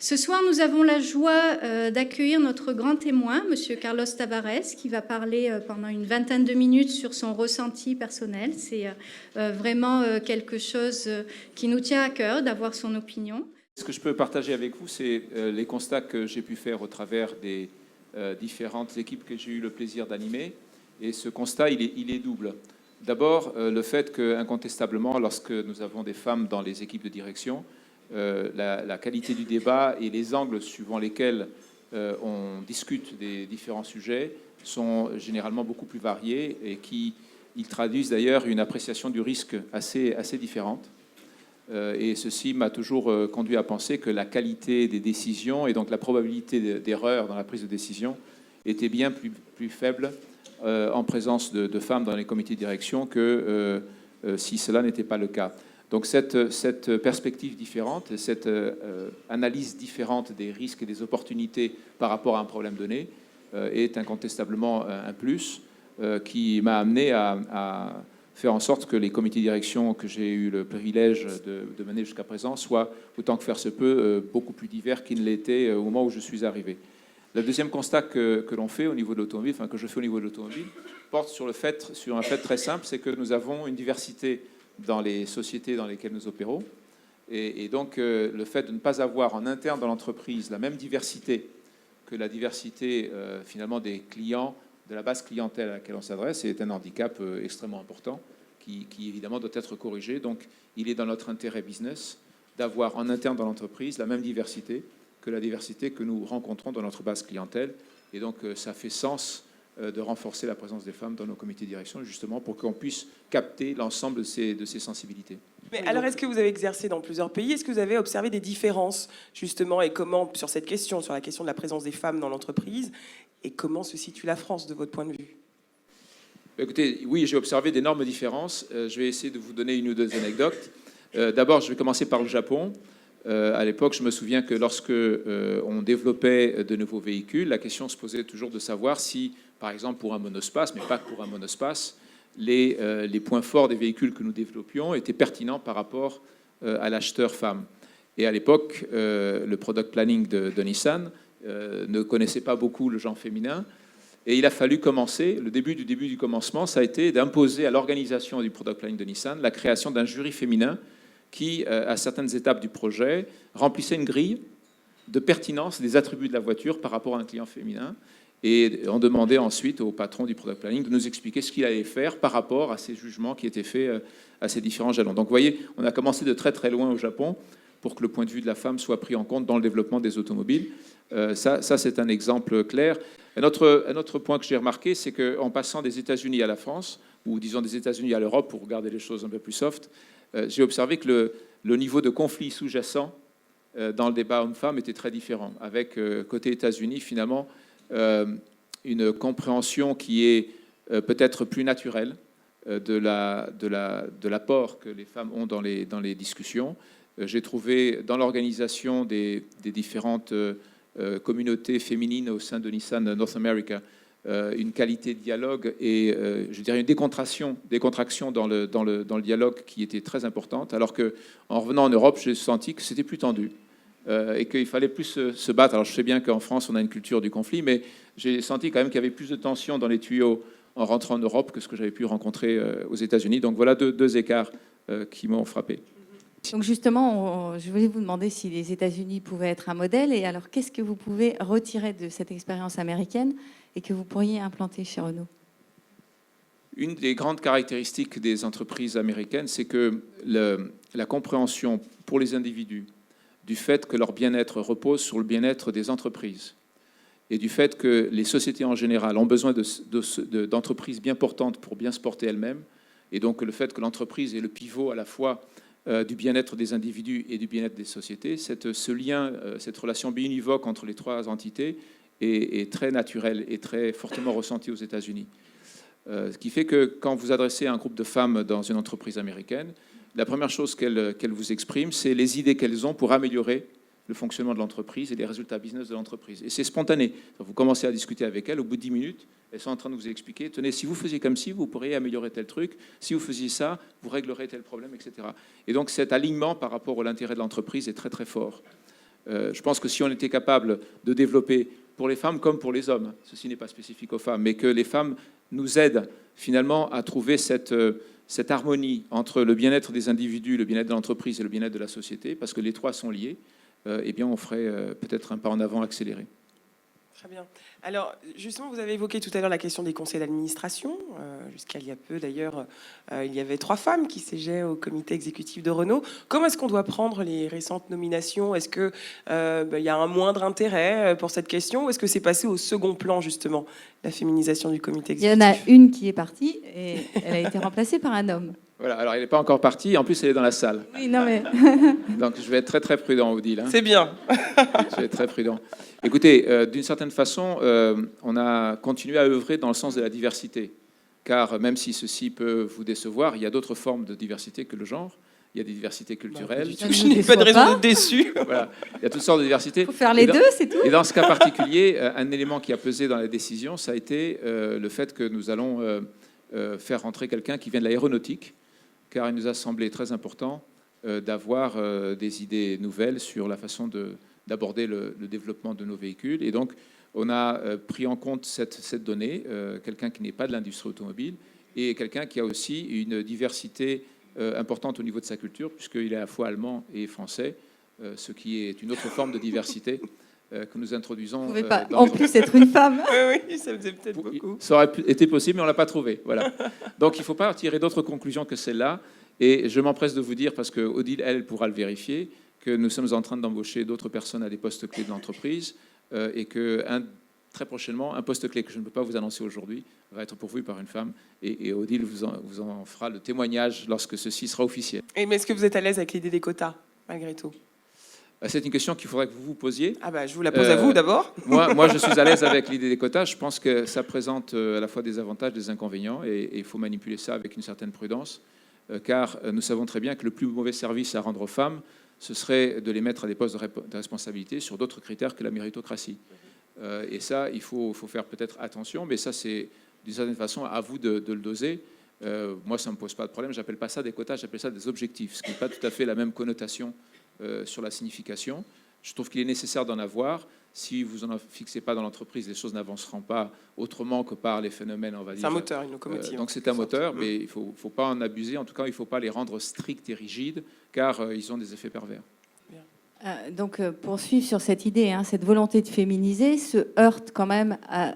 Ce soir, nous avons la joie d'accueillir notre grand témoin, M. Carlos Tavares, qui va parler pendant une vingtaine de minutes sur son ressenti personnel. C'est vraiment quelque chose qui nous tient à cœur d'avoir son opinion. Ce que je peux partager avec vous, c'est les constats que j'ai pu faire au travers des différentes équipes que j'ai eu le plaisir d'animer. Et ce constat, il est double. D'abord, le fait qu'incontestablement, lorsque nous avons des femmes dans les équipes de direction, la qualité du débat et les angles suivant lesquels on discute des différents sujets sont généralement beaucoup plus variés et ils traduisent d'ailleurs une appréciation du risque assez différente. Et ceci m'a toujours conduit à penser que la qualité des décisions et donc la probabilité d'erreur dans la prise de décision était bien plus faible en présence de femmes dans les comités de direction que si cela n'était pas le cas. Donc cette perspective différente, cette analyse différente des risques et des opportunités par rapport à un problème donné est incontestablement un plus qui m'a amené à faire en sorte que les comités de direction que j'ai eu le privilège de mener jusqu'à présent soient, autant que faire se peut, beaucoup plus divers qu'ils ne l'étaient au moment où je suis arrivé. Le deuxième constat que l'on fait au niveau de l'automobile, enfin que je fais au niveau de l'automobile, porte sur un fait très simple, c'est que nous avons une diversité dans les sociétés dans lesquelles nous opérons. Et donc, le fait de ne pas avoir en interne dans l'entreprise la même diversité que la diversité, finalement, des clients, de la base clientèle à laquelle on s'adresse, est un handicap extrêmement important qui, évidemment, doit être corrigé. Donc, il est dans notre intérêt business d'avoir en interne dans l'entreprise la même diversité que la diversité que nous rencontrons dans notre base clientèle. Et donc, ça fait sens de renforcer la présence des femmes dans nos comités de direction, justement pour qu'on puisse capter l'ensemble de ces sensibilités. Mais alors, est-ce que vous avez exercé dans plusieurs pays? Est-ce que vous avez observé des différences, justement, et comment, sur cette question, sur la question de la présence des femmes dans l'entreprise, et comment se situe la France, de votre point de vue? Écoutez, oui, j'ai observé d'énormes différences. Je vais essayer de vous donner une ou deux anecdotes. D'abord, je vais commencer par le Japon. À l'époque, je me souviens que lorsque on développait de nouveaux véhicules, la question se posait toujours de savoir si, par exemple, pour un monospace, mais pas que pour un monospace, les points forts des véhicules que nous développions étaient pertinents par rapport à l'acheteur femme. Et à l'époque, le product planning de Nissan ne connaissait pas beaucoup le genre féminin. Et il a fallu commencer, le début du commencement, ça a été d'imposer à l'organisation du product planning de Nissan la création d'un jury féminin qui, à certaines étapes du projet, remplissait une grille de pertinence des attributs de la voiture par rapport à un client féminin. Et on demandait ensuite au patron du product planning de nous expliquer ce qu'il allait faire par rapport à ces jugements qui étaient faits à ces différents jalons. Donc vous voyez, on a commencé de très très loin au Japon pour que le point de vue de la femme soit pris en compte dans le développement des automobiles. Ça c'est un exemple clair. Un autre point que j'ai remarqué, c'est qu'en passant des États-Unis à la France, ou disons des États-Unis à l'Europe, pour regarder les choses un peu plus soft, j'ai observé que le niveau de conflit sous-jacent dans le débat homme-femme était très différent, avec côté États-Unis finalement une compréhension qui est peut-être plus naturelle de l'apport que les femmes ont dans les discussions. J'ai trouvé dans l'organisation des différentes communautés féminines au sein de Nissan North America une qualité de dialogue et je dirais une décontraction dans le dialogue qui était très importante, alors qu'en revenant en Europe, j'ai senti que c'était plus tendu et qu'il fallait plus se battre. Alors je sais bien qu'en France, on a une culture du conflit, mais j'ai senti quand même qu'il y avait plus de tension dans les tuyaux en rentrant en Europe que ce que j'avais pu rencontrer aux États-Unis. Donc voilà deux écarts qui m'ont frappé. Donc justement, je voulais vous demander si les États-Unis pouvaient être un modèle. Et alors, qu'est-ce que vous pouvez retirer de cette expérience américaine et que vous pourriez implanter chez Renault? Une des grandes caractéristiques des entreprises américaines, c'est que la compréhension pour les individus du fait que leur bien-être repose sur le bien-être des entreprises et du fait que les sociétés en général ont besoin d'entreprises bien portantes pour bien se porter elles-mêmes, et donc le fait que l'entreprise est le pivot à la fois du bien-être des individus et du bien-être des sociétés, ce lien, cette relation biunivoque entre les trois entités est très naturelle et très fortement ressentie aux États-Unis. Ce qui fait que quand vous adressez à un groupe de femmes dans une entreprise américaine, la première chose qu'elles vous expriment, c'est les idées qu'elles ont pour améliorer le fonctionnement de l'entreprise et les résultats business de l'entreprise. Et c'est spontané. Vous commencez à discuter avec elles, au bout de 10 minutes, elles sont en train de vous expliquer, tenez, si vous faisiez comme ci, vous pourriez améliorer tel truc, si vous faisiez ça, vous réglerez tel problème, etc. Et donc cet alignement par rapport à l'intérêt de l'entreprise est très très fort. Je pense que si on était capable de développer pour les femmes comme pour les hommes, ceci n'est pas spécifique aux femmes, mais que les femmes nous aident finalement à trouver cette harmonie entre le bien-être des individus, le bien-être de l'entreprise et le bien-être de la société, parce que les trois sont liés, eh bien on ferait peut-être un pas en avant accéléré. Très bien. Alors, justement, vous avez évoqué tout à l'heure la question des conseils d'administration. Jusqu'à il y a peu, d'ailleurs, il y avait 3 femmes qui siégeaient au comité exécutif de Renault. Comment est-ce qu'on doit prendre les récentes nominations? Est-ce qu'il y a un moindre intérêt pour cette question? Ou est-ce que c'est passé au second plan, justement, la féminisation du comité Il y exécutif? en a une qui est partie et elle a été remplacée par un homme. Voilà, alors elle n'est pas encore partie, en plus elle est dans la salle. Oui, non mais... Donc je vais être très très prudent, Odile. Hein. C'est bien. Je vais être très prudent. Écoutez, d'une certaine façon, on a continué à œuvrer dans le sens de la diversité. Car même si ceci peut vous décevoir, il y a d'autres formes de diversité que le genre. Il y a des diversités culturelles. Je n'ai pas de raison d'être déçu. Voilà. Il y a toutes sortes de diversités. Il faut faire les deux, c'est tout. Et dans ce cas particulier, un élément qui a pesé dans la décision, ça a été le fait que nous allons faire rentrer quelqu'un qui vient de l'aéronautique, car il nous a semblé très important d'avoir des idées nouvelles sur la façon d'aborder le développement de nos véhicules. Et donc, on a pris en compte cette donnée, quelqu'un qui n'est pas de l'industrie automobile, et quelqu'un qui a aussi une diversité importante au niveau de sa culture, puisqu'il est à la fois allemand et français, ce qui est une autre forme de diversité que nous introduisons. Vous ne pouvez pas en plus être une femme. Oui, ça faisait peut-être beaucoup. Ça aurait été possible, mais on ne l'a pas trouvé. Voilà. Donc il ne faut pas tirer d'autres conclusions que celle-là. Et je m'empresse de vous dire, parce que Odile, elle, pourra le vérifier, que nous sommes en train d'embaucher d'autres personnes à des postes clés de l'entreprise et que très prochainement, un poste clé que je ne peux pas vous annoncer aujourd'hui va être pourvu par une femme. Et Odile vous en fera le témoignage lorsque ceci sera officiel. Mais est-ce que vous êtes à l'aise avec l'idée des quotas, malgré tout? C'est une question qu'il faudrait que vous vous posiez. Ah bah, je vous la pose à vous d'abord. Moi, je suis à l'aise avec l'idée des quotas. Je pense que ça présente à la fois des avantages et des inconvénients. Et il faut manipuler ça avec une certaine prudence. Car nous savons très bien que le plus mauvais service à rendre aux femmes, ce serait de les mettre à des postes de responsabilité sur d'autres critères que la méritocratie. Et ça, il faut faire peut-être attention, mais ça, c'est d'une certaine façon à vous de le doser. Moi, ça ne me pose pas de problème. Je n'appelle pas ça des quotas, j'appelle ça des objectifs, ce qui n'est pas tout à fait la même connotation sur la signification. Je trouve qu'il est nécessaire d'en avoir. Si vous n'en fixez pas dans l'entreprise, les choses n'avanceront pas autrement que par les phénomènes, on va dire. C'est un moteur, une locomotive. Donc c'est un moteur, mais il ne faut pas en abuser. En tout cas, il ne faut pas les rendre stricts et rigides, car ils ont des effets pervers. Donc, pour suivre sur cette idée, cette volonté de féminiser se heurte quand même à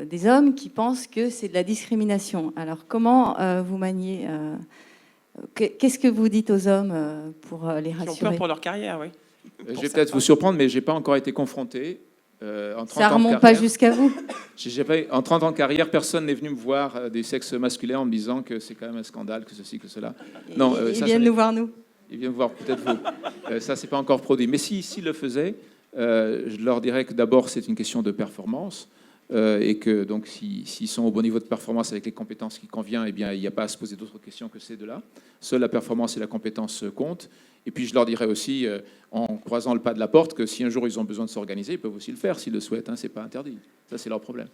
des hommes qui pensent que c'est de la discrimination. Alors, comment vous maniez qu'est-ce que vous dites aux hommes pour les rassurer? Ils ont peur pour leur carrière, oui. Je vais peut-être vous surprendre, mais je n'ai pas encore été confronté. En 30 Ça ans de remonte pas carrière, jusqu'à vous? En 30 ans de carrière, personne n'est venu me voir du sexe masculin en me disant que c'est quand même un scandale, que ceci, que cela. Non, Ils viennent nous voir, nous. Ils viennent voir peut-être vous. Ça, c'est pas encore produit. Mais s'ils le faisaient, je leur dirais que d'abord, c'est une question de performance. Et que donc, s'ils sont au bon niveau de performance avec les compétences qui conviennent, eh bien, il n'y a pas à se poser d'autres questions que ces deux-là. Seule la performance et la compétence comptent. Et puis, je leur dirais aussi, en croisant le pas de la porte, que si un jour ils ont besoin de s'organiser, ils peuvent aussi le faire s'ils le souhaitent. C'est pas interdit. Ça, c'est leur problème.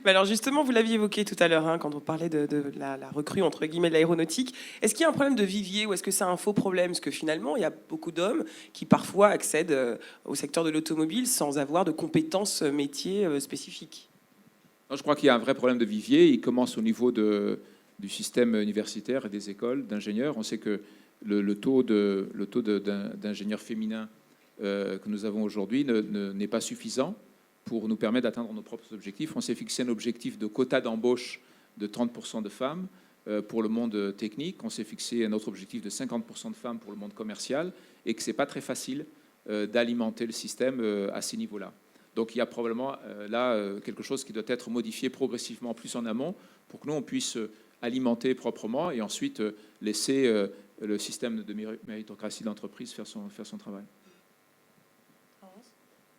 Mais alors justement, vous l'aviez évoqué tout à l'heure, quand on parlait de la recrue, entre guillemets, de l'aéronautique. Est-ce qu'il y a un problème de vivier ou est-ce que c'est un faux problème? Parce que finalement, il y a beaucoup d'hommes qui parfois accèdent au secteur de l'automobile sans avoir de compétences métiers spécifiques. Non, je crois qu'il y a un vrai problème de vivier. Il commence au niveau du système universitaire et des écoles d'ingénieurs. On sait que le taux d'ingénieurs féminins que nous avons aujourd'hui n'est pas suffisant pour nous permettre d'atteindre nos propres objectifs. On s'est fixé un objectif de quota d'embauche de 30% de femmes pour le monde technique. On s'est fixé un autre objectif de 50% de femmes pour le monde commercial et que ce n'est pas très facile d'alimenter le système à ces niveaux-là. Donc il y a probablement là quelque chose qui doit être modifié progressivement plus en amont pour que nous, on puisse alimenter proprement et ensuite laisser le système de méritocratie de l'entreprise faire son travail.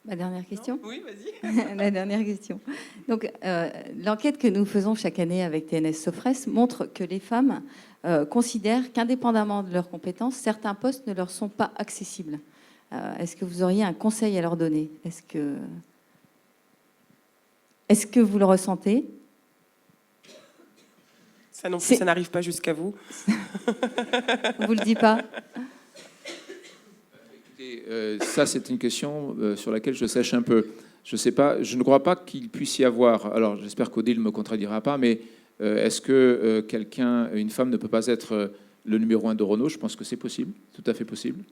Ma dernière question? Non? Oui, vas-y. La dernière question. Donc, l'enquête que nous faisons chaque année avec TNS Sofres montre que les femmes considèrent qu'indépendamment de leurs compétences, certains postes ne leur sont pas accessibles. Est-ce que vous auriez un conseil à leur donner? Est-ce que vous le ressentez? Ça non plus, ça n'arrive pas jusqu'à vous. On vous le dit pas? Écoutez, Écoutez, ça c'est une question sur laquelle je sèche un peu. Je sais pas, je ne crois pas qu'il puisse y avoir. Alors j'espère qu'Odile ne me contredira pas, mais est-ce que une femme ne peut pas être le numéro 1 de Renault? Je pense que c'est possible, tout à fait possible.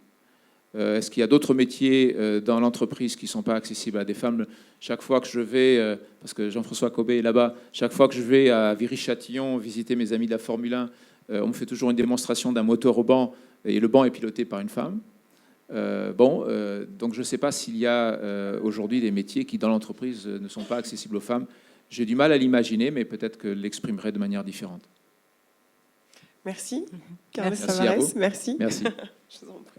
Est-ce qu'il y a d'autres métiers dans l'entreprise qui ne sont pas accessibles à des femmes? Chaque fois que je vais, parce que Jean-François Cobé est là-bas, chaque fois que je vais à Viry-Châtillon visiter mes amis de la Formule 1, on me fait toujours une démonstration d'un moteur au banc, et le banc est piloté par une femme. Donc je ne sais pas s'il y a aujourd'hui des métiers qui, dans l'entreprise, ne sont pas accessibles aux femmes. J'ai du mal à l'imaginer, mais peut-être que je l'exprimerai de manière différente. Merci. Carlos Merci à Tavares, vous. merci. Merci. Je vous en prie.